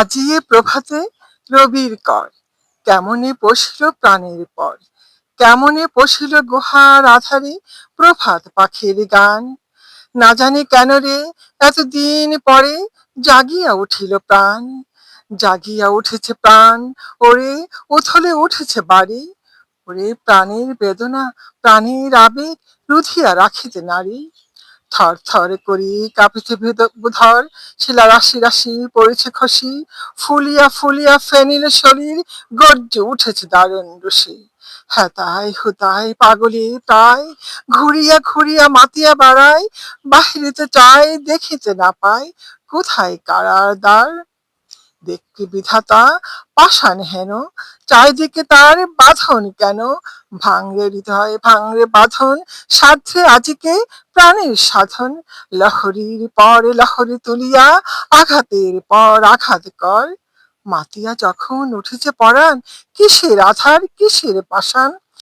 আজিয়ে প্রভাতে রবির কর, কেমনে পশিল প্রাণের পর, কেমনে পশিল গুহার আধারে প্রভাত পাখির গান। না জানি কেন রে এতদিন পরে জাগিয়া উঠিল প্রাণ, জাগিয়া উঠেছে প্রাণ, ওরে উথলে উঠেছে বাড়ি। ওরে প্রাণের বেদনা প্রাণের আবেগ রুধিয়া রাখিতে নারী। থর থর করি কাঁপিছে ধর, শিলা রাশি রাশি পড়েছে খসি, ফুলিয়া ফুলিয়া ফেনিল শরীর, গর্জে উঠেছে দারুণ রশি। হেতায় হুতায় পাগলে প্রায়, ঘুরিয়া ঘুরিয়া মাতিয়া বাড়ায়, বাহিরিতে চায় দেখিতে না পায়, কোথায় কারার দ্বার। দেখতে বিধাতা পাষাণ হেন, চারিদিকে তার বাঁধন কেন, ভাঙরে হৃদয় ভাঙরে বাঁধন, সাধ্যে আজিকে প্রাণের সাধন। লহরীর পর লহরী তুলিয়া আঘাতের পর আঘাত কর, মাতিয়া যখন উঠেছে পরাণ, কিসের আধার কিসের পাষাণ।